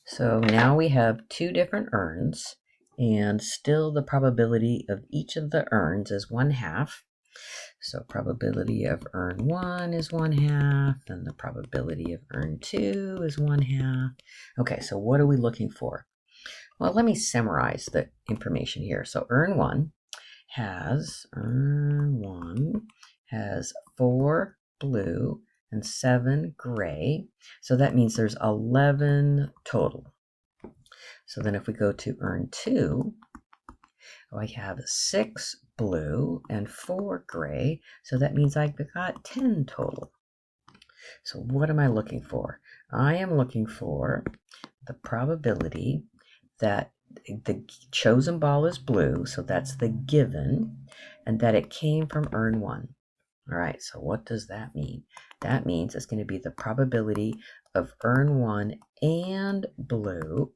So now we have two different urns, and still the probability of each of the urns is 1/2. So probability of urn 1 is 1/2, and the probability of urn 2 is 1/2. Okay, so what are we looking for? Well, let me summarize the information here. So urn 1 has 4 blue and 7 gray. So that means there's 11 total. So then if we go to urn 2, I have 6 blue and 4 gray. So that means I've got 10 total. So what am I looking for? I am looking for the probability that the chosen ball is blue, so that's the given, and that it came from urn 1. All right, so what does that mean? That means it's going to be the probability of urn 1 and blue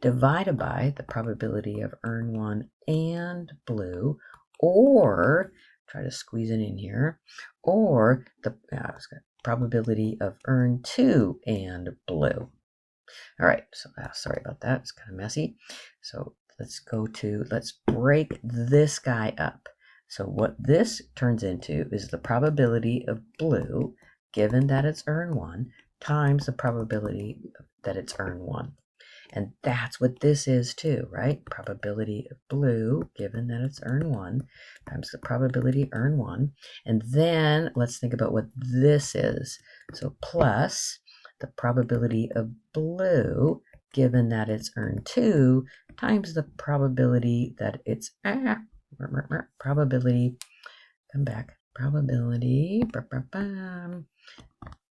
divided by the probability of urn 1 and blue, or try to squeeze it in here, or the probability of urn 2 and blue. All right, so sorry about that. It's kind of messy. So let's break this guy up. So what this turns into is the probability of blue, given that it's urn 1, times the probability that it's urn 1. And that's what this is too, right? Probability of blue, given that it's urn 1, times the probability urn 1. And then let's think about what this is. So plus the probability of blue, given that it's urn 2, times the probability that it's probability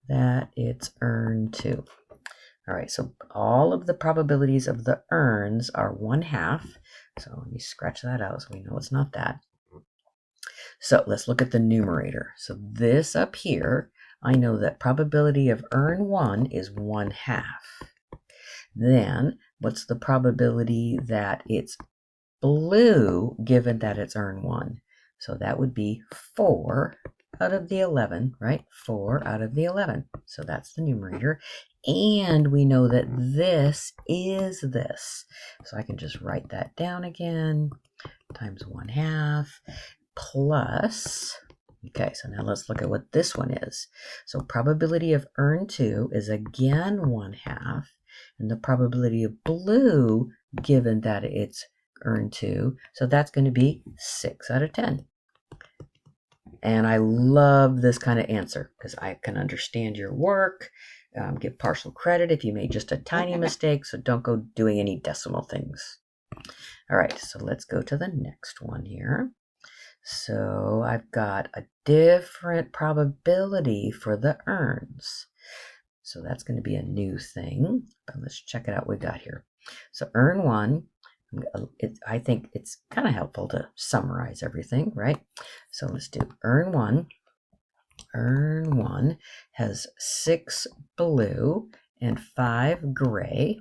that it's urn 2. All right, so all of the probabilities of the urns are 1/2. So let me scratch that out so we know it's not that. So let's look at the numerator. So this up here, I know that probability of urn 1 is 1/2. Then what's the probability that it's blue given that it's urn 1? So that would be 4 out of the 11, right? 4 out of the 11. So that's the numerator. And we know that this is this. So I can just write that down again. Times 1/2 plus, okay, so now let's look at what this one is. So probability of urn 2 is again 1/2. And the probability of blue, given that it's urn 2, so that's going to be 6 out of 10. And I love this kind of answer because I can understand your work, give partial credit if you made just a tiny mistake, so don't go doing any decimal things. All right, so let's go to the next one here. So I've got a different probability for the urns. So that's going to be a new thing, but let's check it out what we got here. So urn 1, I think it's kind of helpful to summarize everything, right? So let's do urn 1. Urn 1 has 6 blue and 5 gray.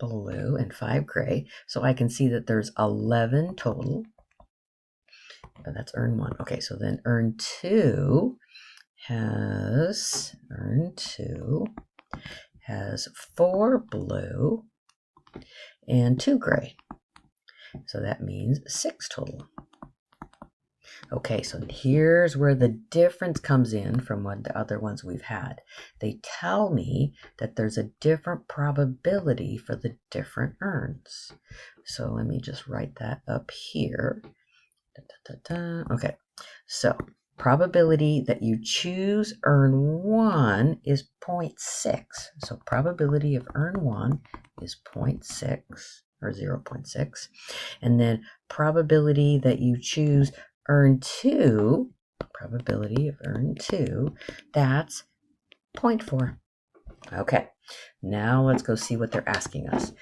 Blue and 5 gray. So I can see that there's 11 total. But that's urn 1. Okay, so then urn 2 has 4 blue and 2 gray. So that means 6 total. Okay, so here's where the difference comes in from what the other ones we've had. They tell me that there's a different probability for the different urns. So let me just write that up here. Okay, so probability that you choose urn 1 is 0.6. So probability of urn 1 is 0.6 or 0.6. And then probability that you choose urn 2, probability of urn 2, that's 0.4. Okay, now let's go see what they're asking us.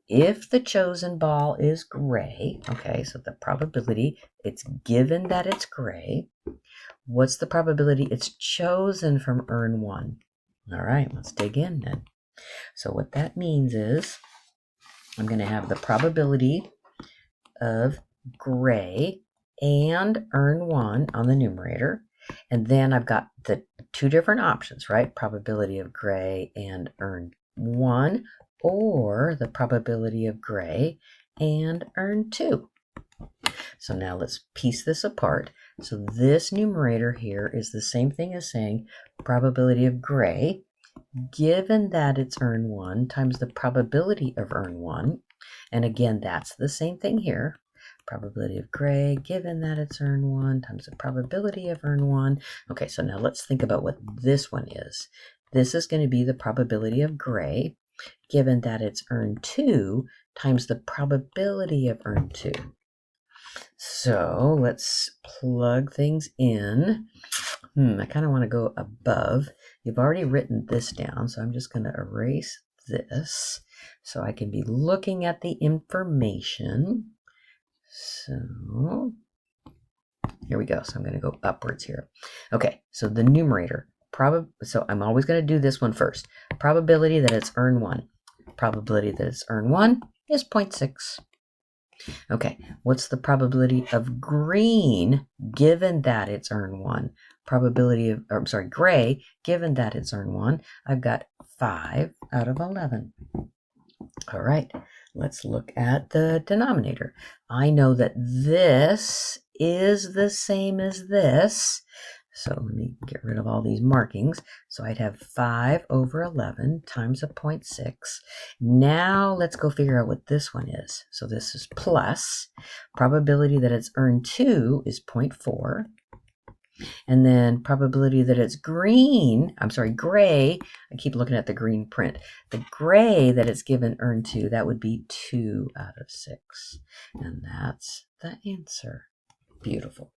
If the chosen ball is gray, okay, so the probability, it's given that it's gray. What's the probability it's chosen from urn 1? All right, let's dig in then. So what that means is I'm going to have the probability of gray and urn 1 on the numerator. And then I've got the two different options, right? Probability of gray and urn 1, or 4, the probability of gray, and earn 2. So now let's piece this apart. So this numerator here is the same thing as saying probability of gray, given that it's earn 1, times the probability of earn 1. And again, that's the same thing here. Probability of gray, given that it's earn 1, times the probability of earn 1. Okay, so now let's think about what this one is. This is going to be the probability of gray, given that it's earn 2, times the probability of earn 2. So let's plug things in. I kind of want to go above. You've already written this down, so I'm just going to erase this so I can be looking at the information. So here we go. So I'm going to go upwards here. Okay, so the numerator. So I'm always going to do this one first. Probability that it's earn 1. Probability that it's earn 1 is 0.6. Okay, what's the probability of green given that it's earn 1? Probability of, gray, given that it's earn 1, I've got 5 out of 11. All right, let's look at the denominator. I know that this is the same as this. So let me get rid of all these markings. So I'd have 5 over 11 times a 0.6. Now let's go figure out what this one is. So this is plus. Probability that it's earn 2 is 0.4. And then probability that it's gray, I keep looking at the green print. The gray that it's given earn 2, that would be 2 out of 6. And that's the answer. Beautiful.